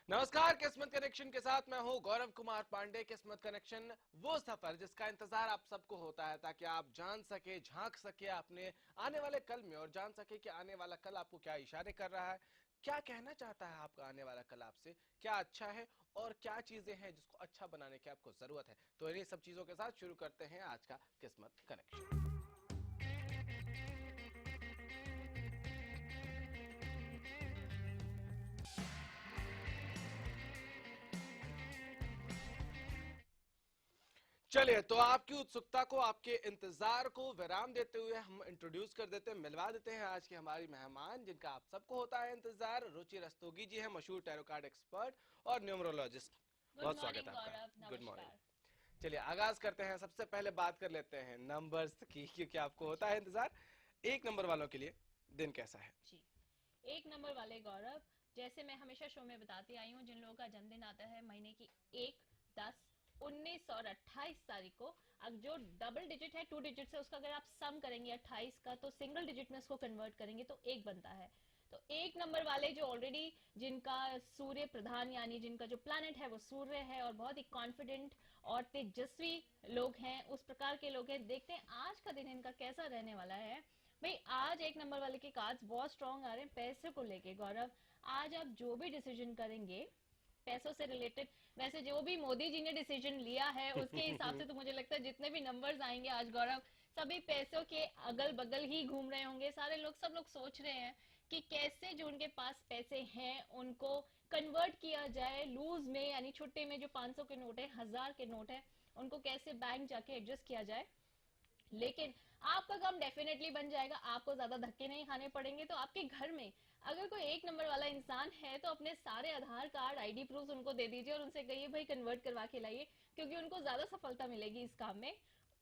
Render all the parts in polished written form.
नमस्कार। किस्मत कनेक्शन के साथ मैं हूं गौरव कुमार पांडे। किस्मत कनेक्शन वो सफर जिसका इंतजार आप सबको होता है ताकि आप जान सके, झांक सके अपने आने वाले कल में और जान सके कि आने वाला कल आपको क्या इशारे कर रहा है, क्या कहना चाहता है आपका आने वाला कल आपसे, क्या अच्छा है और क्या चीजें हैं जिसको अच्छा बनाने की आपको जरूरत है। तो इन्हीं सब चीजों के साथ शुरू करते हैं आज का किस्मत कनेक्शन। चलिए, तो आपकी उत्सुकता को, आपके इंतजार को विराम देते हुए हम इंट्रोड्यूस कर देते हैं, मिलवा देते हैं आज की हमारी मेहमान जिनका आप सबको होता है इंतजार। रुचि रस्तोगी जी हैं, मशहूर टैरो कार्ड एक्सपर्ट और न्यूमरोलॉजिस्ट। गुड बहुत स्वागत मॉर्निंग है आपका। गौरव, गुड मॉर्निंग। नमस्कार। चलिए आगाज करते हैं। सबसे पहले बात कर लेते हैं नंबर्स की, क्योंकि आपको होता जी है इंतजार। एक नंबर वालों के लिए दिन कैसा है? जी। एक नंबर वाले गौरव, जैसे मैं हमेशा शो में बताती आई हूँ, जिन लोगों का जन्मदिन आता है महीने की 1, 10, 19 और 28 तारीख को, अब जो डबल डिजिट है 2 डिजिट से, उसका अगर आप सम करेंगे 28 का, तो सिंगल डिजिट में उसको कन्वर्ट करेंगे तो 1 बनता है। तो एक नंबर वाले जो ऑलरेडी, जिनका सूर्य प्रधान यानी जिनका जो प्लैनेट है वो सूर्य है और बहुत ही कॉन्फिडेंट और तेजस्वी लोग हैं, उस प्रकार के लोग हैं। देखते हैं आज का दिन इनका कैसा रहने वाला है। भाई आज एक नंबर वाले के कार्ड्स बहुत स्ट्रांग आ रहे हैं पैसे को लेके गौरव। आज आप जो भी डिसीजन करेंगे पैसों से रिलेटेड, वैसे जो भी मोदी जी ने डिसीजन लिया है उसके हिसाब से तो मुझे लगता है जितने भी नंबर्स आएंगे आज गौरव, सभी पैसों के अगल बगल ही घूम रहे होंगे। सारे लोग, सब लोग सोच रहे हैं कि कैसे जो उनके पास पैसे हैं उनको कन्वर्ट किया जाए लूज में, यानी छुट्टे में, जो 500 के नोट है, 1000 के नोट है, उनको कैसे बैंक जाके एडजस्ट किया जाए। लेकिन आपका काम डेफिनेटली बन जाएगा, आपको ज्यादा धक्के नहीं खाने पड़ेंगे। तो आपके घर में अगर कोई एक नंबर वाला इंसान है तो अपने सारे आधार कार्ड, आईडी प्रूफ उनको दे दीजिए और उनसे कहिए भाई कन्वर्ट करवा के लाइए, क्योंकि उनको ज्यादा सफलता मिलेगी इस काम में।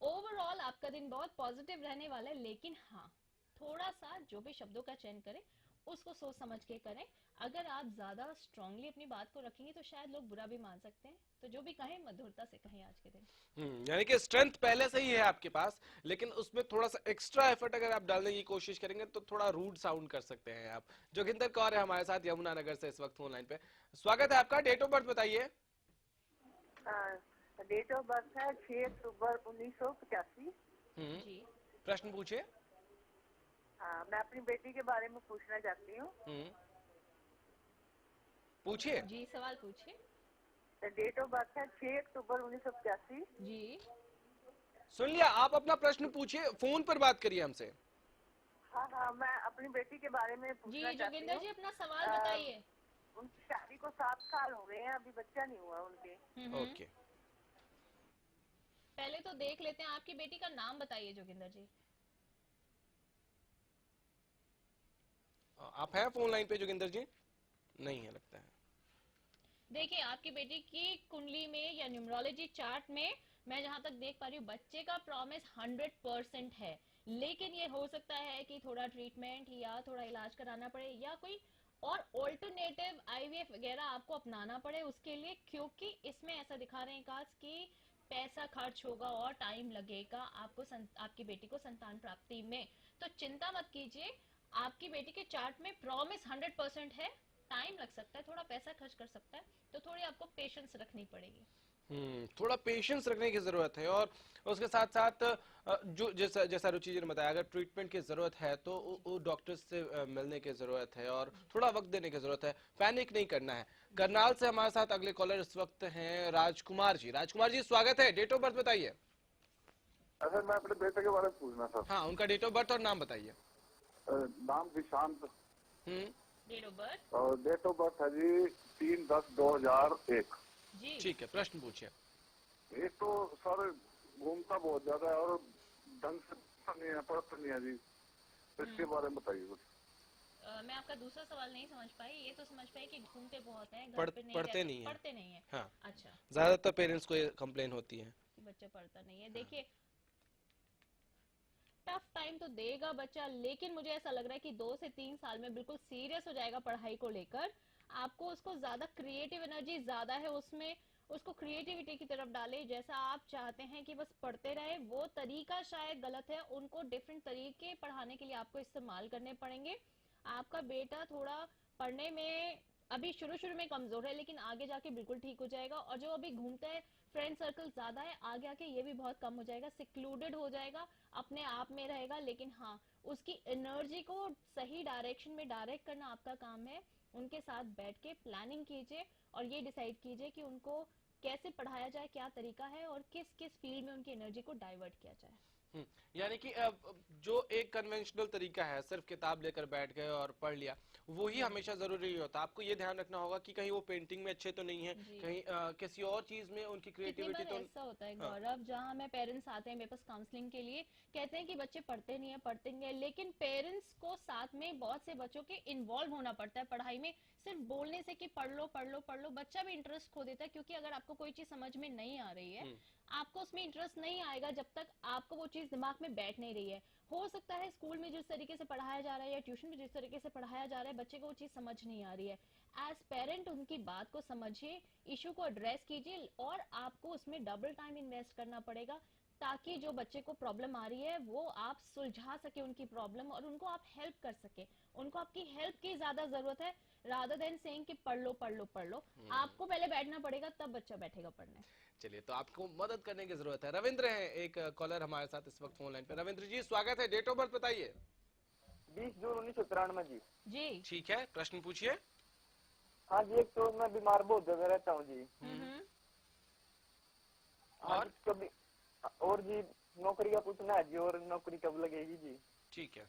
ओवरऑल आपका दिन बहुत पॉजिटिव रहने वाला है, लेकिन हाँ, थोड़ा सा जो भी शब्दों का चयन करें उसको सोच समझ के करें। अगर आप ज्यादा स्ट्रांगली अपनी बात को रखेंगे तो शायद लोग बुरा भी मान सकते हैं, तो जो भी कहें मधुरता से कहें आज के दिन। यानी कि स्ट्रेंथ पहले से ही है आपके पास, लेकिन उसमें थोड़ा सा एक्स्ट्रा एफर्ट अगर आप डालने की कोशिश करेंगे तो थोड़ा रूड साउंड कर सकते हैं आप। जोगिंदर कौर है हमारे साथ यमुनानगर से इस वक्त फोन लाइन पे। स्वागत है आपका। डेट ऑफ बर्थ बताइए। डेट ऑफ बर्थ है 6 अक्टूबर 1985। हम्म जी प्रश्न पूछिए। मैं अपनी बेटी के बारे में पूछना चाहती हूँ। हम्म पूछिए। जी, सवाल पूछिए। डेट ऑफ बर्थ है 6 अक्टूबर 1985। जी सुन लिया, आप अपना प्रश्न पूछिए, फोन पर बात करिए हमसे। हाँ हाँ, मैं अपनी बेटी के बारे में जी पूछना चाहती जोगिंदर हूँ। जी, अपना सवाल बताइए। उनकी शादी को 7 साल हो गए हैं, अभी बच्चा नहीं हुआ उनके। हम्म। ओके, पहले तो देख लेते हैं, आपकी बेटी का नाम बताइए जोगिंदर जी। आप हैं फोन लाइन पे जोगिंदर जी? नहीं है लगता है। देखिए आपकी बेटी की कुंडली में या न्यूमरोलॉजी चार्ट में मैं जहां तक देख पा रही हूँ, बच्चे का प्रॉमिस 100% है। लेकिन ये हो सकता है कि थोड़ा ट्रीटमेंट या थोड़ा इलाज कराना पड़े, या कोई और ऑल्टरनेटिव आईवीएफ वगैरह आपको अपनाना पड़े उसके लिए, क्योंकि इसमें ऐसा दिखा रहे हैं काज कि पैसा खर्च होगा और टाइम लगेगा आपको आपकी बेटी को संतान प्राप्ति में। तो चिंता मत कीजिए, आपकी बेटी के चार्ट में प्रॉमिस 100% है। टाइम लग सकता है, थोड़ा पैसा खर्च कर सकता है, तो थोड़ी आपको पेशेंस रखनी पड़ेगी। थोड़ा पेशेंस रखने की जरूरत है। और उसके साथ साथ जो जैसा जैसा रुचि जी ने बताया, अगर ट्रीटमेंट की जरूरत है तो वो डॉक्टर्स से मिलने की जरूरत है और जी थोड़ा वक्त देने की जरूरत है। पैनिक नहीं करना है। जी करनाल से हमारे साथ अगले कॉलर इस वक्त हैं राजकुमार जी। राजकुमार जी स्वागत है। डेट ऑफ बर्थ बताइए। सर मैं अपने बेटे के बारे में पूछना था। हाँ, उनका डेट ऑफ बर्थ और नाम बताइए। नाम विशांत हम्म डेट ऑफ बर्थ। और डेट ऑफ बर्थ है जी 3/10/2001। जी ठीक है, प्रश्न पूछिए। एक तो सर घूमता बहुत ज्यादा है और ढंग से नहीं है, पढ़ता नहीं है जी, तो इसके बारे में बताइए कुछ। मैं आपका दूसरा सवाल नहीं समझ पाई। ये तो समझ पाई कि घूमते बहुत हैं, घर पढ़ पे नहीं पढ़ते रहते, नहीं है। पढ़ते नहीं है। हाँ, अच्छा, ज्यादातर पेरेंट्स को ये कंप्लेन होती है। कि बच्चा पढ़ता नहीं है। देखिए टफ टाइम तो देगा बच्चा, लेकिन मुझे ऐसा लग रहा है कि 2 से 3 साल में बिल्कुल सीरियस हो जाएगा पढ़ाई को लेकर। आपको उसको ज्यादा क्रिएटिव एनर्जी ज्यादा है उसमें, उसको क्रिएटिविटी की तरफ डाले। जैसा आप चाहते हैं कि बस पढ़ते रहे, वो तरीका शायद गलत है, उनको डिफरेंट तरीके पढ़ाने के लिए आपको इस्तेमाल करने पड़ेंगे। आपका बेटा थोड़ा पढ़ने में अभी शुरू शुरू में कमजोर है, लेकिन आगे जाके बिल्कुल ठीक हो जाएगा। और जो अभी घूमता है, फ्रेंड सर्कल ज्यादा है, आगे आके ये भी बहुत कम हो जाएगा, सिक्लूडेड हो जाएगा, अपने आप में रहेगा। लेकिन हाँ, उसकी एनर्जी को सही डायरेक्शन में डायरेक्ट करना आपका काम है। उनके साथ बैठ के प्लानिंग कीजिए और ये डिसाइड कीजिए कि उनको कैसे पढ़ाया जाए, क्या तरीका है और किस किस फील्ड में उनकी एनर्जी को डाइवर्ट किया जाए। यानी कि जो एक कन्वेंशनल तरीका है, सिर्फ किताब लेकर बैठ गए और पढ़ लिया, वो ही हमेशा जरूरी नहीं होता। आपको ये ध्यान रखना होगा कि कहीं वो पेंटिंग में अच्छे तो नहीं है, जी। कहीं किसी और चीज में उनकी कितनी क्रिएटिविटी बार तो ऐसा होता है हाँ। गौरव, जहाँ हमें पेरेंट्स आते हैं मेरे पास काउंसलिंग के लिए, कहते हैं कि बच्चे पढ़ते नहीं है, पढ़ते नहीं है, लेकिन पेरेंट्स को साथ में बहुत से बच्चों के इन्वॉल्व होना पड़ता है पढ़ाई में। सिर्फ बोलने से कि पढ़ लो पढ़ लो पढ़ लो, बच्चा भी इंटरेस्ट खो देता है। क्योंकि अगर आपको कोई चीज समझ में नहीं आ रही है, आपको उसमें इंटरेस्ट नहीं आएगा जब तक आपको वो चीज दिमाग में बैठ नहीं रही है। हो सकता है स्कूल में जिस तरीके से पढ़ाया जा रहा है या ट्यूशन में जिस तरीके से पढ़ाया जा रहा है, बच्चे को वो चीज समझ नहीं आ रही है। एज पेरेंट उनकी बात को समझिए, इशू को एड्रेस कीजिए, और आपको उसमें डबल टाइम इन्वेस्ट करना पड़ेगा ताकि जो बच्चे को प्रॉब्लम आ रही है वो आप सुलझा सके उनकी प्रॉब्लम, और उनको आप हेल्प कर सके। उनको आपकी हेल्प की ज्यादा जरूरत है, रादर देन सेइंग कि पढ़ लो पढ़ लो पढ़ लो। आपको पहले बैठना पड़ेगा, तब बच्चा बैठेगा पढ़ने। चलिए, तो आपको मदद करने की जरूरत है। रविंद्र है एक कॉलर हमारे साथ इस वक्त फोन लाइन पे। रविंद्र जी, स्वागत है। डेट ऑफ बर्थ बताइए। 20 जून 1993 जी। जी। ठीक है, प्रश्न पूछिए। हाँ जी, एक तो मैं बीमार बहुत ज्यादा रहता हूँ जी। हाँ और जी, कभी और जी नौकरी का पूछना है जी, और नौकरी कब लगेगी जी? ठीक है,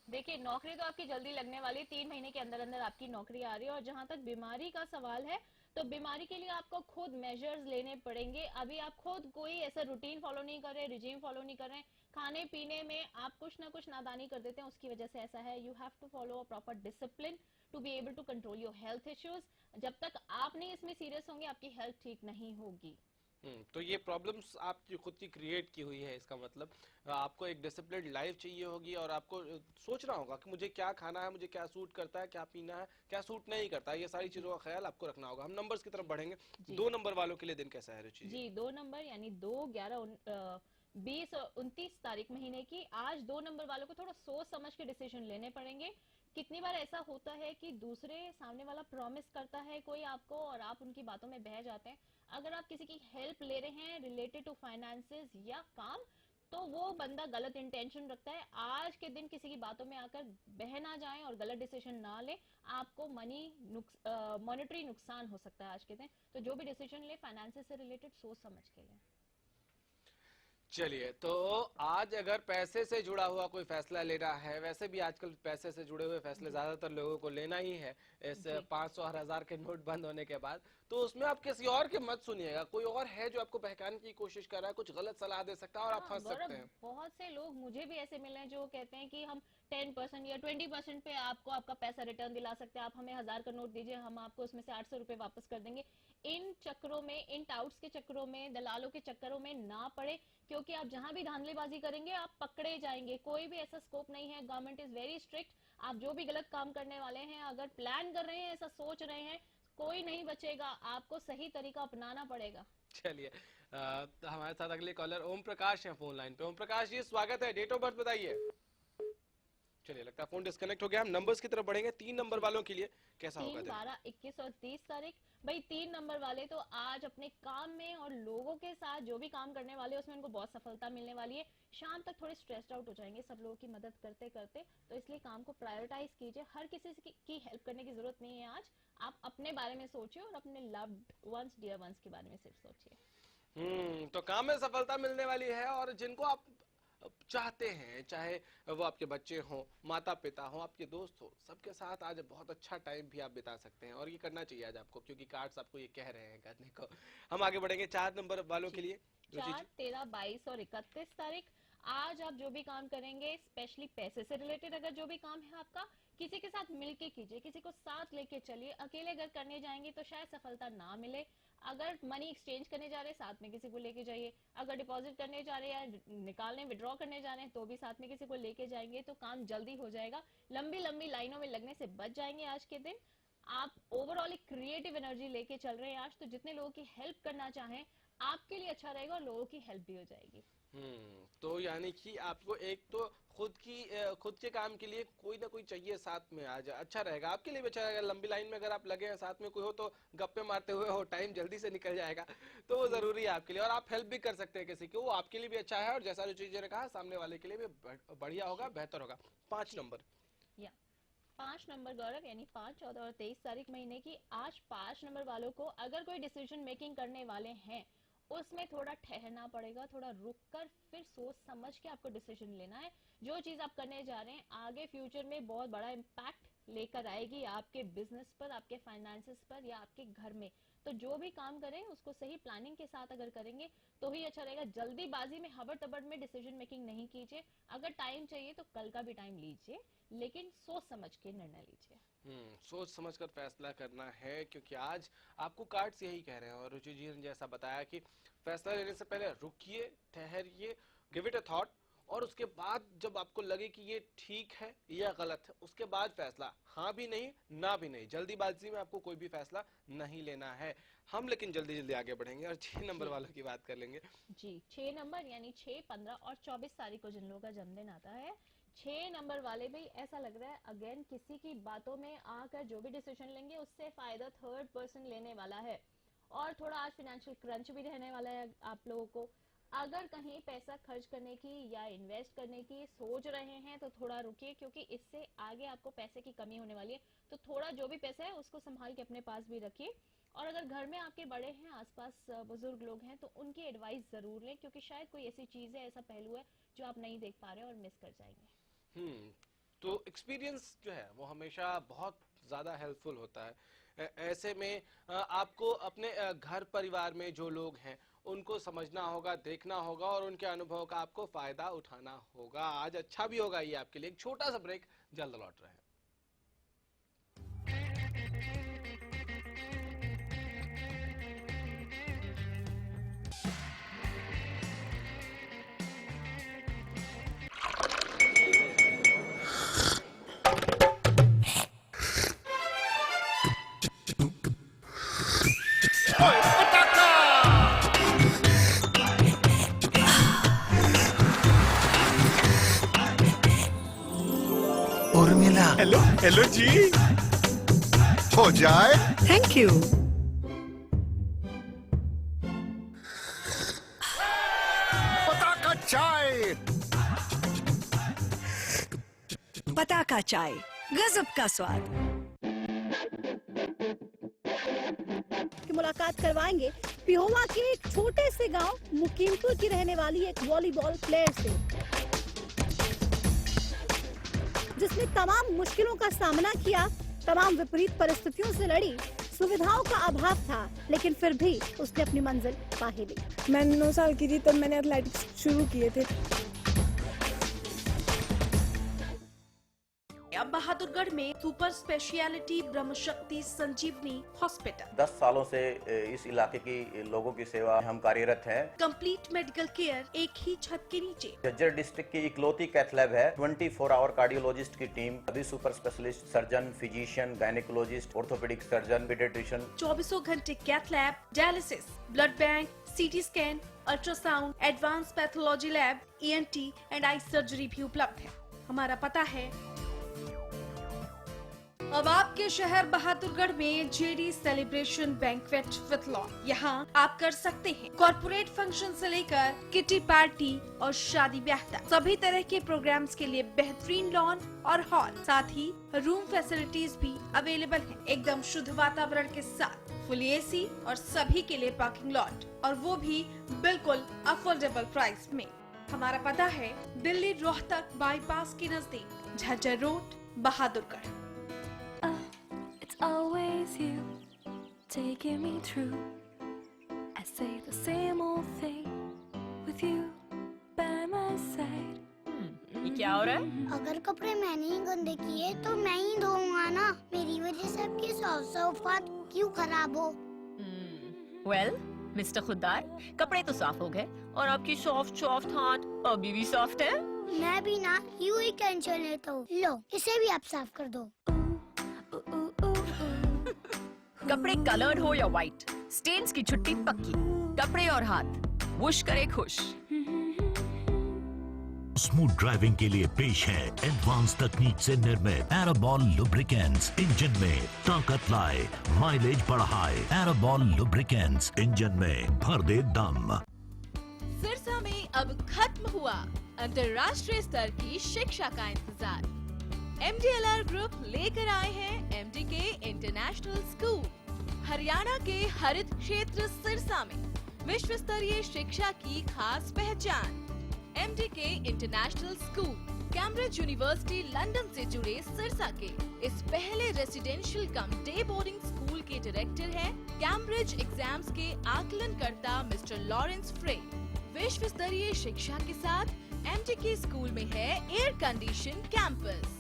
देखिए, नौकरी तो आपकी जल्दी लगने वाली है, 3 महीने के अंदर अंदर आपकी नौकरी आ रही है। और जहां तक बीमारी का सवाल है, तो बीमारी के लिए आपको खुद मेजर्स लेने पड़ेंगे। अभी आप खुद कोई ऐसा रूटीन फॉलो नहीं कर रहे, रिजीम फॉलो नहीं कर रहे, खाने पीने में आप कुछ ना कुछ नादानी कर देते हैं, उसकी वजह से ऐसा है। You have to follow a proper discipline to be able to control your health issues. जब तक आप नहीं इसमें सीरियस होंगे, आपकी हेल्थ ठीक नहीं होगी। तो ये प्रॉब्लम्स आपकी खुद की क्रिएट की हुई है। इसका मतलब आपको एक डिसिप्लिन्ड लाइफ चाहिए होगी, और आपको सोचना होगा कि मुझे क्या खाना है, मुझे क्या सूट करता है, क्या पीना है, क्या सूट नहीं करता है। ये सारी चीजों का ख्याल आपको रखना होगा। हम नंबर्स की तरफ बढ़ेंगे। 2 नंबर वालों के लिए दिन कैसा है रुचि जी, 2 नंबर यानी 2, 11, 20 और 29 तारीख महीने की। आज 2 नंबर वालों को थोड़ा सोच समझ के डिसीजन लेने पड़ेंगे। कितनी बार ऐसा होता है कि दूसरे सामने वाला प्रॉमिस करता है कोई आपको, और आप उनकी बातों में बह जाते हैं। अगर आप किसी की हेल्प ले रहे हैं रिलेटेड टू फाइनेंसेस या काम, तो वो बंदा गलत इंटेंशन रखता है। आज के दिन किसी की बातों में आकर बह ना जाएं और गलत डिसीजन ना ले। आपको मॉनेटरी नुकसान हो सकता है आज के दिन। तो जो भी डिसीजन ले, फाइनेंसेस से रिलेटेड सोच समझ के ले। चलिए, तो आज अगर पैसे से जुड़ा हुआ कोई फैसला लेना है, वैसे भी आजकल पैसे से जुड़े हुए फैसले ज्यादातर लोगों को लेना ही है इस 500 और 1000 के नोट बंद होने के बाद, तो उसमें आप किसी और की मत सुनिएगा। कोई और है जो आपको बहकाने की कोशिश कर रहा है, कुछ गलत सलाह दे सकता है और आप फंस सकते हैं। बहुत से लोग मुझे भी ऐसे मिले हैं जो कहते हैं कि हम 10% या 20% पे आपको आपका पैसा रिटर्न दिला सकते हैं, आप हमें 1000 का नोट दीजिए, हम आपको उसमें से 800 रुपए वापस कर देंगे। इन चक्करों में, इन टाउट्स के चक्करों में, दलालों के चक्करों में ना पड़े, क्योंकि आप जहां भी धांधलेबाजी करेंगे आप पकड़े जाएंगे। कोई भी ऐसा स्कोप नहीं है, गवर्नमेंट इज वेरी स्ट्रिक्ट। आप जो भी गलत काम करने वाले हैं, अगर प्लान कर रहे हैं, ऐसा सोच रहे हैं, कोई नहीं बचेगा। आपको सही तरीका अपनाना पड़ेगा। चलिए, हमारे साथ अगले कॉलर ओम प्रकाश हैं फोन लाइन पे। ओम प्रकाश जी, स्वागत है। डेट ऑफ बर्थ बताइए। चलिए, लगता है फोन डिस्कनेक्ट हो गया। हम नंबर्स की तरफ बढ़ेंगे। 3 नंबर वालों के लिए कैसा होगा 3, दिन? 12, 21 और 30 तारीख। भाई 3 नंबर वाले तो आज अपने काम में और लोगों के साथ जो भी काम करने वाले उसमें उनको बहुत सफलता मिलने वाली है। शाम तक थोड़े स्ट्रेस्ड आउट हो जाएंगे सब लोगों की मदद करते करते, तो इसलिए काम को प्रायोरिटाइज कीजिए। हर किसी की हेल्प करने की जरूरत नहीं है आज। आप अपने बारे में सोचिए और अपने लव्ड वंस, डियर वंस के बारे में सिर्फ सोचिए। तो काम में सफलता मिलने वाली है, और जिनको आप चाहते हैं, चाहे वो आपके बच्चे हों, माता पिता हों, आपके दोस्त हो, सबके साथ आज बहुत अच्छा टाइम भी आप बिता सकते हैं। और ये करना चाहिए आज आपको, क्योंकि कार्ड्स आपको ये कह रहे हैं करने को। हम आगे बढ़ेंगे 4 नंबर वालों के लिए। 4, 13, 22 और 31 तारीख। आज आप जो भी काम करेंगे, स्पेशली पैसे से रिलेटेड अगर जो भी काम है आपका, किसी के साथ मिलके कीजिए, किसी को साथ लेके चलिए। अकेले अगर करने जाएंगे तो शायद सफलता ना मिले। अगर मनी एक्सचेंज करने जा रहे हैं, साथ में किसी को लेके जाइए। अगर डिपॉजिट करने जा रहे हैं या निकालने, विड्रॉ करने जा रहे हैं, तो भी साथ में किसी को लेके जाएंगे तो काम जल्दी हो जाएगा। लंबी लंबी लाइनों में लगने से बच जाएंगे आज के दिन। आप ओवरऑल एक क्रिएटिव एनर्जी लेके चल रहे हैं आज, तो जितने लोगों की हेल्प करना चाहें आपके लिए अच्छा रहेगा और लोगों की हेल्प भी हो जाएगी। तो यानी कि आपको एक तो खुद के काम के लिए कोई ना कोई चाहिए साथ में, आज अच्छा रहेगा, आपके लिए भी अच्छा रहेगा। लंबी लाइन में अगर आप लगे हैं, साथ में कोई हो तो गप्पे मारते हुए हो, टाइम जल्दी से निकल जाएगा, तो वो जरूरी है आपके लिए। और आप हेल्प भी कर सकते हैं किसी की, वो आपके लिए भी अच्छा है और जैसा जो चीजें ने कहा सामने वाले के लिए भी बढ़िया होगा, बेहतर होगा। 5 नंबर 5 नंबर गौरव, यानी 5, 14 और 23 तारीख महीने की। आज 5 नंबर वालों को अगर कोई डिसीजन मेकिंग करने वाले हैं, उसमें थोड़ा ठहरना पड़ेगा, थोड़ा रुककर फिर सोच समझ के आपको डिसीजन लेना है। जो चीज आप करने जा रहे हैं आगे फ्यूचर में बहुत बड़ा इम्पैक्ट लेकर आएगी आपके बिजनेस पर, आपके फाइनेंसेस पर या आपके घर में। तो जो भी काम करें उसको सही प्लानिंग के साथ अगर करेंगे तो ही अच्छा रहेगा। जल्दीबाजी में, हबड़ तबड़ में डिसीजन मेकिंग नहीं कीजिए। अगर टाइम चाहिए तो कल का भी टाइम लीजिए, लेकिन सोच समझ के निर्णय लीजिए। सोच समझकर फैसला करना है, क्योंकि आज आपको कार्ड्स यही कह रहे हैं। और रुचि जी ने जैसा बताया कि फैसला लेने से पहले रुकिए, ठहरिए, गिव इट अ थॉट, और उसके बाद जब आपको लगे कि ये ठीक है या गलत है, उसके बाद फैसला, हाँ भी नहीं ना भी नहीं। जल्दीबाजी में आपको कोई भी फैसला नहीं लेना है। हम लेकिन जल्दी आगे बढ़ेंगे और 6 नंबर वालों की बात कर लेंगे जी। 6 नंबर यानी 6, 15 और 24 तारीख को जिन लोगों का जन्मदिन आता है, 6 नंबर वाले भी ऐसा लग रहा है अगेन किसी की बातों में आकर जो भी डिसीजन लेंगे उससे फायदा थर्ड पर्सन लेने वाला है। और थोड़ा आज फाइनेंशियल क्रंच भी रहने वाला है आप लोगों को। अगर कहीं पैसा खर्च करने की या इन्वेस्ट करने की सोच रहे हैं तो थोड़ा रुकिए, क्योंकि इससे आगे आपको पैसे की कमी होने वाली है। तो थोड़ा जो भी पैसा है उसको संभाल के अपने पास भी रखिए। और अगर घर में आपके बड़े हैं, आसपास बुजुर्ग लोग हैं, तो उनकी एडवाइस जरूर लें, क्योंकि शायद कोई ऐसी चीज है, ऐसा पहलू है जो आप नहीं देख पा रहे और मिस कर जाएंगे। तो एक्सपीरियंस जो है वो हमेशा बहुत ज्यादा हेल्पफुल होता है। ऐसे में आपको अपने घर परिवार में जो लोग हैं उनको समझना होगा, देखना होगा और उनके अनुभव का आपको फायदा उठाना होगा। आज अच्छा भी होगा ये आपके लिए। एक छोटा सा ब्रेक, जल्द लौट रहे हैं। उर्मिला, हेलो हेलो जी। हो जाए। Thank you. पताका चाय। पताका चाय, गजब का स्वाद। की मुलाकात करवाएंगे पिहोवा के एक छोटे से गांव मुकीमपुर की रहने वाली एक वॉलीबॉल प्लेयर से, जिसने तमाम मुश्किलों का सामना किया, तमाम विपरीत परिस्थितियों से लड़ी, सुविधाओं का अभाव था, लेकिन फिर भी उसने अपनी मंजिल पा ही ली। मैं 9 साल की थी तब मैंने एथलेटिक्स शुरू किए थे। अब बहादुरगढ़ में सुपर स्पेशलिटी ब्रह्मशक्ति संजीवनी हॉस्पिटल। 10 सालों से इस इलाके की लोगों की सेवा हम कार्यरत हैं। कंप्लीट मेडिकल केयर एक ही छत के नीचे। झज्जर डिस्ट्रिक्ट की इकलौती कैथ लैब है। 24 आवर कार्डियोलॉजिस्ट की टीम, अभी super specialist, surgeon, physician, gynaecologist, orthopaedic surgeon, paediatrician. 24 घंटे cath lab, dialysis, blood bank, CT scan, ultrasound, advance pathology lab, ENT and eye surgery भी उपलब्ध है। हमारा पता है अब आपके शहर बहादुरगढ़ में JD celebration banquet with lawn. यहाँ आप कर सकते हैं कॉर्पोरेट फंक्शन से लेकर किटी पार्टी और शादी ब्याह तक, सभी तरह के प्रोग्राम्स के लिए बेहतरीन लॉन और हॉल, साथ ही रूम फैसिलिटीज भी अवेलेबल हैं, एकदम शुद्ध वातावरण के साथ, फुल AC और सभी के लिए पार्किंग लॉट, और वो भी बिल्कुल अफोर्डेबल प्राइस में। हमारा पता है दिल्ली रोहतक बाईपास के नजदीक, Jhajjar road, Bahadurgarh. Always you taking me through. I say the same old thing with you by my side. ये क्या हो रहा है? अगर कपड़े मैंने ही गंदे किए तो मैं ही धोऊंगा ना। मेरी वजह से आपकी सौफात क्यों खराब हो? Well, मिस्टर खुद्दार, कपड़े तो साफ हो गए और आपकी सॉफ्ट हाथ अभी भी सॉफ्ट है। मैं भी ना यूं ही टेंशन लेता हूँ। लो, इसे भी आप साफ कर दो। कपड़े कलर्ड हो या व्हाइट, स्टेन्स की छुट्टी पक्की, कपड़े और हाथ वुश करे खुश। स्मूथ ड्राइविंग के लिए पेश है एडवांस तकनीक से निर्मित एरोबॉल लुब्रिकेंट्स। इंजन में ताकत लाए, माइलेज बढ़ाए। एरोबॉल लुब्रिकेंट्स, इंजन में भर दे दम। सिरसा में अब खत्म हुआ अंतर्राष्ट्रीय स्तर की शिक्षा का इंतजार। MDLR ग्रुप लेकर आए हैं MDK इंटरनेशनल स्कूल। हरियाणा के हरित क्षेत्र सिरसा में विश्व स्तरीय शिक्षा की खास पहचान। MDK international school Cambridge university London से जुड़े सिरसा के इस पहले रेसिडेंशियल कम डे बोर्डिंग स्कूल के डायरेक्टर हैं कैम्ब्रिज एग्जाम्स के आकलनकर्ता मिस्टर लॉरेंस फ्रे। विश्व स्तरीय शिक्षा के साथ MDK स्कूल में है एयर कंडीशन कैंपस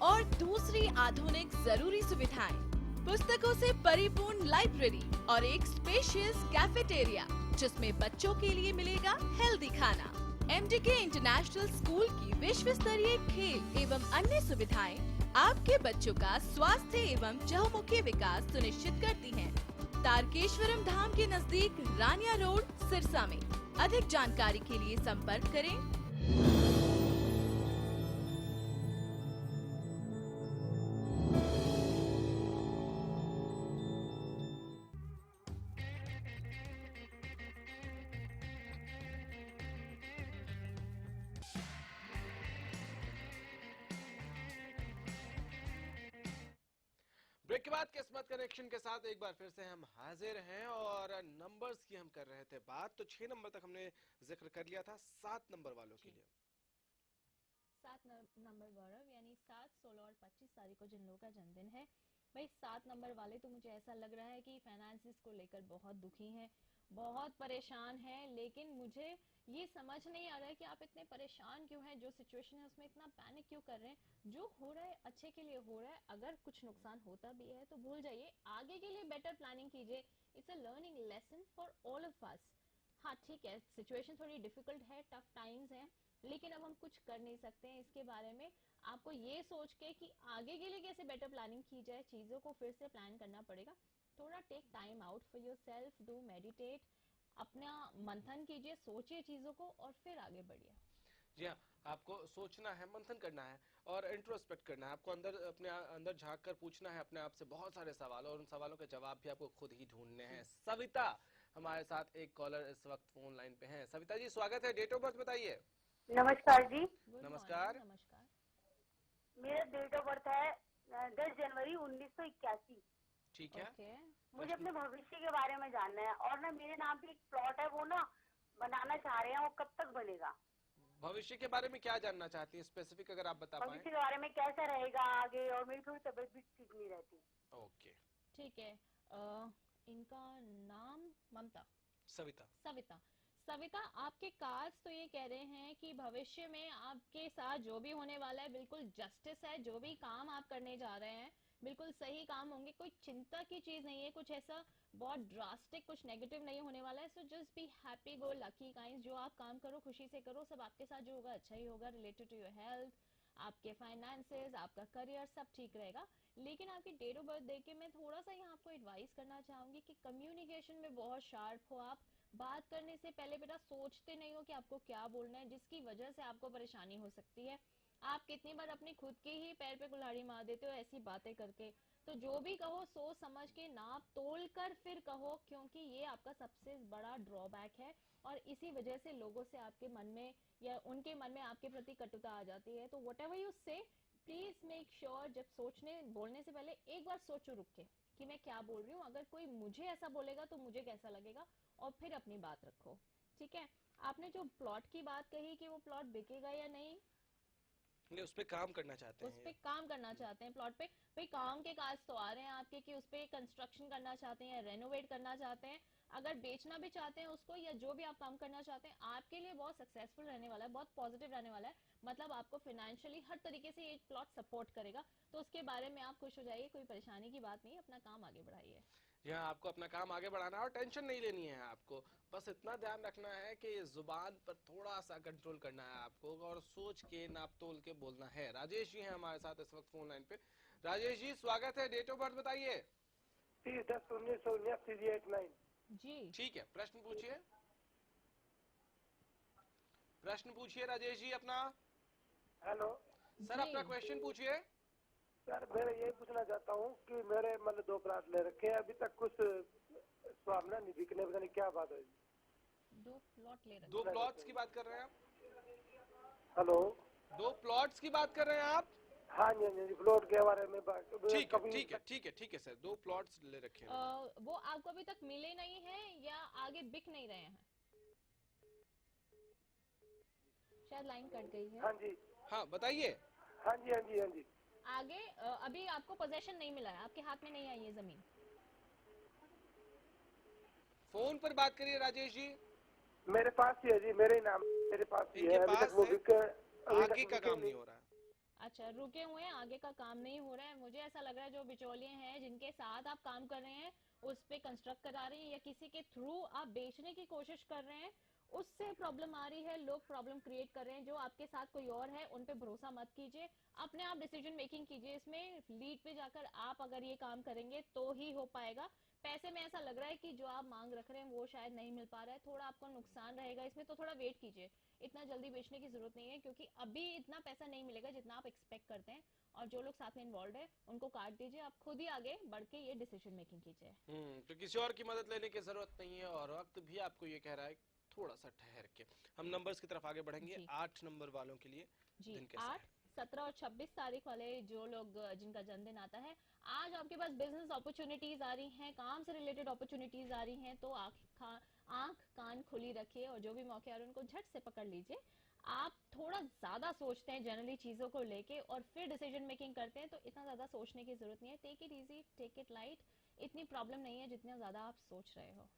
और दूसरी आधुनिक जरूरी सुविधाएं, पुस्तकों से परिपूर्ण लाइब्रेरी और एक स्पेशियस कैफेटेरिया जिसमें बच्चों के लिए मिलेगा हेल्दी खाना। MDK इंटरनेशनल स्कूल की विश्व स्तरीय खेल एवं अन्य सुविधाएं आपके बच्चों का स्वास्थ्य एवं चहुमुखी विकास सुनिश्चित करती हैं। तारकेश्वरम धाम के नजदीक रानिया रोड सिरसा में। अधिक जानकारी के लिए संपर्क करें। ब्रेक के बाद किस्मत कनेक्शन के साथ एक बार फिर से हम हाजिर हैं और नंबर्स की हम कर रहे थे बात। तो 6 नंबर तक हमने जिक्र कर लिया था। 7 नंबर वालों के लिए 7 नंबर गौरव, यानी 7, 16 और 25 तारीख को जिन लोगों का जन्मदिन है, भाई 7 नंबर वाले तो मुझे ऐसा लग रहा है कि फाइनेंसिस को लेकर बहुत दुखी हैं, बहुत परेशान हैं। लेकिन मुझे ये समझ नहीं आ रहा है कि आप इतने परेशान क्यों हैं, जो सिचुएशन है उसमें इतना पैनिक क्यों कर रहे हैं। जो हो रहा है अच्छे के लिए हो रहा है, अगर कुछ नुकसान होता भी है तो भूल जाइए, आगे के लिए बेटर प्लानिंग कीजिए। It's a learning lesson for all of us. हाँ ठीक है, सिचुएशन थोड़ी डिफिकल्ट है, टफ टाइम्स हैं, लेकिन अब हम कुछ कर नहीं सकते हैं इसके बारे में। आपको ये सोच के कि आगे के लिए कैसे बेटर प्लानिंग की जाए, चीजों को फिर से प्लान करना पड़ेगा। थोड़ा take time out for yourself, do meditate, अपना मंथन कीजिए, सोचिए चीजों को और फिर आगे बढ़िए। जी हाँ, आपको सोचना है, मंथन करना है और इंट्रोस्पेक्ट करना है। आपको अंदर अपने अंदर झांक कर पूछना है अपने आप से बहुत सारे सवाल, और उन सवालों के जवाब भी आपको खुद ही ढूंढने हैं। सविता हमारे साथ एक कॉलर इस वक्त फोन लाइन पे हैं। सविता जी स्वागत है, डेट ऑफ बर्थ बताइए। नमस्कार जी। नमस्कार। नमस्कार। मेरा डेट ऑफ बर्थ है 10 जनवरी 1981। ठीक है। मुझे अपने भविष्य के बारे में जानना है, और ना मेरे नाम पे एक प्लॉट है, वो ना बनाना चाह रहे हैं, वो कब तक बनेगा? भविष्य के बारे में क्या जानना चाहती हैं स्पेसिफिक, अगर आप बता पाएं? भविष्य के बारे में कैसा रहेगा आगे, और मेरी थोड़ी तबीयत भी ठीक नहीं रहती। ओके ठीक है। इनका नाम ममता। सविता। सविता। सविता, आपके कार्ड्स तो ये कह रहे हैं कि भविष्य में आपके साथ जो भी होने वाला है बिल्कुल जस्टिस है। जो भी काम आप करने जा रहे हैं बिल्कुल सही काम होंगे, कोई चिंता की चीज नहीं है, कुछ ऐसा बहुत ड्रास्टिक कुछ नेगेटिव नहीं होने वाला है। So just be happy, go lucky guys. जो आप काम करो खुशी से करो, सब आपके साथ जो होगा अच्छा ही होगा। रिलेटेड टू योर हेल्थ, आपके फाइनेंसेस, आपका करियर, सब ठीक रहेगा। लेकिन आपकी डेट ऑफ बर्थ देख के मैं थोड़ा सा यहाँ आपको एडवाइस करना चाहूंगी कि कम्युनिकेशन में बहुत शार्प हो आप। बात करने से पहले बेटा सोचते नहीं हो कि आपको क्या बोलना है, जिसकी वजह से आपको परेशानी हो सकती है। आप कितनी बार अपने खुद के ही पैर पे कुल्हाड़ी मार देते हो ऐसी बातें करके। तो जो भी कहो सोच समझ के, नाप तोल कर फिर कहो, क्योंकि ये आपका सबसे बड़ा ड्रॉबैक है और इसी वजह से लोगों से आपके मन में या उनके मन में आपके प्रति कटुता आ जाती है। तो व्हाटएवर यू से, प्लीज मेक श्योर जब सोचने बोलने से पहले एक बार सोचो रुक के कि मैं क्या बोल रही हूँ। अगर कोई मुझे ऐसा बोलेगा तो मुझे कैसा लगेगा, और फिर अपनी बात रखो। ठीक है। आपने जो प्लॉट की बात कही कि वो प्लॉट बिकेगा या नहीं, उस पे काम करना चाहते हैं। उस पे काम करना चाहते हैं प्लॉट पे। भाई काम के काज तो आ रहे हैं आपके कि उस पे कंस्ट्रक्शन करना चाहते हैं, रेनोवेट करना चाहते हैं। अगर बेचना भी चाहते हैं उसको, या जो भी आप काम करना चाहते हैं, आपके लिए बहुत सक्सेसफुल रहने वाला है, बहुत पॉजिटिव रहने वाला है। मतलब आपको फाइनेंशियली हर तरीके से ये प्लॉट सपोर्ट करेगा। तो उसके बारे में आप खुश हो जाइए, कोई परेशानी की बात नहीं, अपना काम आगे बढ़ाइए। यहाँ आपको अपना काम आगे बढ़ाना है और टेंशन नहीं लेनी है आपको। बस इतना ध्यान रखना है कि जुबान पर थोड़ा सा कंट्रोल करना है आपको और सोच के नाप तोल के बोलना है। राजेश जी हैं हमारे साथ इस वक्त फोन लाइन पे। राजेश जी स्वागत है, डेट ऑफ बर्थ बताइए। 30/10/1979। जी ठीक है, प्रश्न पूछिए। प्रश्न पूछिए राजेश जी अपना। हेलो सर, अपना क्वेश्चन पूछिए। सर, मैं यही पूछना चाहता हूँ कि मेरे मतलब 2 प्लॉट ले रखे हैं, अभी तक कुछ स्वामिना नहीं बिकने, पता नहीं क्या बात है। 2 प्लॉट ले रखे। 2 प्लॉट्स की बात कर रहे हैं आप? हेलो, 2 प्लॉट्स की बात कर रहे हैं आप? हाँ जी, हाँ जी, प्लॉट के बारे में ठीक है सर, 2 प्लॉट्स ले रखे हैं। वो आपको अभी तक मिले नहीं हैं या आगे बिक नहीं रहे हैं? शायद लाइन कट गई है। हाँ जी, हाँ बताइए। हाँ जी, हाँ जी, हाँ जी। आगे अभी आपको पोजेशन नहीं मिला है, आपके हाथ में नहीं आई है जमीन। फोन पर बात करिए राजेश जी। मेरे पास ही है जी, मेरे ही नाम, मेरे पास ही है। अभी तक वो आगे का काम नहीं हो रहा है। अच्छा, रुके हुए हैं, आगे का काम नहीं हो रहा है। मुझे ऐसा लग रहा है जो बिचौलिए हैं जिनके साथ आप काम कर रहे हैं उस पे कंस्ट्रक्ट करा रहे हैं या किसी के थ्रू आप बेचने की कोशिश कर रहे हैं, उससे प्रॉब्लम आ रही है। लोग प्रॉब्लम क्रिएट कर रहे हैं। जो आपके साथ कोई और है उन पे भरोसा मत कीजिए, अपने आप डिसीजन मेकिंग कीजिए। इसमें लीड पे जाकर आप अगर ये काम करेंगे तो ही हो पाएगा। पैसे में ऐसा लग रहा है कि जो आप मांग रख रहे हैं वो शायद नहीं मिल पा रहा है, थोड़ा आपको नुकसान रहेगा इसमें, तो थोड़ा वेट कीजिए। इतना जल्दी बेचने की जरूरत नहीं है क्योंकि अभी इतना पैसा नहीं मिलेगा जितना आप एक्सपेक्ट करते हैं। और जो लोग साथ में इन्वॉल्व है उनको काट दीजिए, आप खुद ही आगे बढ़ के ये डिसीजन मेकिंग कीजिए। तो किसी और की मदद लेने की जरूरत नहीं है और वक्त भी आपको ये कह रहा है थोड़ा सा ठहर के। हम नंबर्स की तरफ आगे बढ़ेंगे। 8 नंबर वालों के लिए जी, दिन कैसा 8, 17 और 26 तारीख वाले जो लोग जिनका जन्मदिन आता है, आज आपके पास बिजनेस अपॉर्चुनिटीज आ रही हैं, काम से रिलेटेड अपॉर्चुनिटीज आ रही हैं, तो आंख कान खुली रखिए और जो भी मौके आ रहे हैं उनको झट से पकड़ लीजिए। आप थोड़ा ज्यादा सोचते हैं जनरली चीजों को लेके और फिर डिसीजन मेकिंग करते हैं, तो इतना ज्यादा सोचने की जरूरत नहीं है। Take it easy, take it light. इतनी प्रॉब्लम नहीं है जितना ज्यादा आप सोच रहे हो।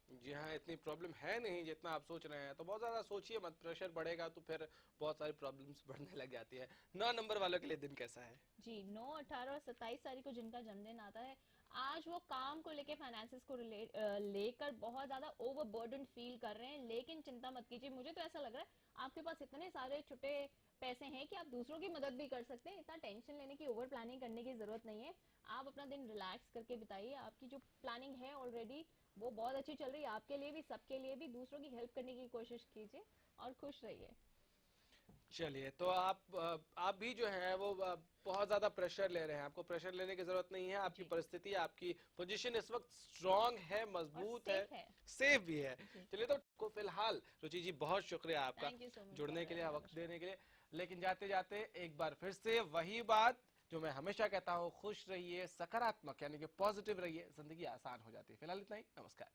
जी हाँ, इतनी प्रॉब्लम है नहीं जितना आप सोच रहे हैं, तो बहुत ज्यादा सोचिए मत। प्रेशर बढ़ेगा तो फिर बहुत सारी प्रॉब्लम्स बढ़ने लग जाती है। 9 नंबर वालों के लिए दिन कैसा है? जी, 9, 18 और 27 तारीख को जिनका जन्मदिन आता है, आज वो काम को लेके, फाइनेंसेस को लेकर बहुत ज्यादा ओवरबर्डन फील कर रहे हैं। लेकिन चिंता मत कीजिए, मुझे तो ऐसा लग रहा है आपके पास इतने सारे छोटे पैसे हैं कि आप दूसरों की मदद भी कर सकते हैं। इतना टेंशन लेने की, ओवर प्लानिंग करने की जरूरत नहीं है। आप अपना दिन रिलैक्स करके बिताइए। आपकी जो प्लानिंग है ऑलरेडी वो बहुत अच्छी चल रही है, आपके लिए भी, सबके लिए भी। दूसरों की हेल्प करने की कोशिश कीजिए और खुश रहिए। चलिए, तो आप भी जो है वो बहुत ज्यादा प्रेशर ले रहे हैं। आपको प्रेशर लेने की जरूरत नहीं है। आपकी परिस्थिति, आपकी पोजीशन इस वक्त स्ट्रांग है, मजबूत है, सेफ भी है। चलिए, तो फिलहाल रुचि जी बहुत शुक्रिया आपका जुड़ने के लिए, वक्त देने के लिए। लेकिन जाते जाते एक बार फिर से वही बात जो मैं हमेशा कहता हूँ, खुश रहिए, सकारात्मक यानी कि पॉजिटिव रहिए, जिंदगी आसान हो जाती है। फिलहाल इतना ही, नमस्कार।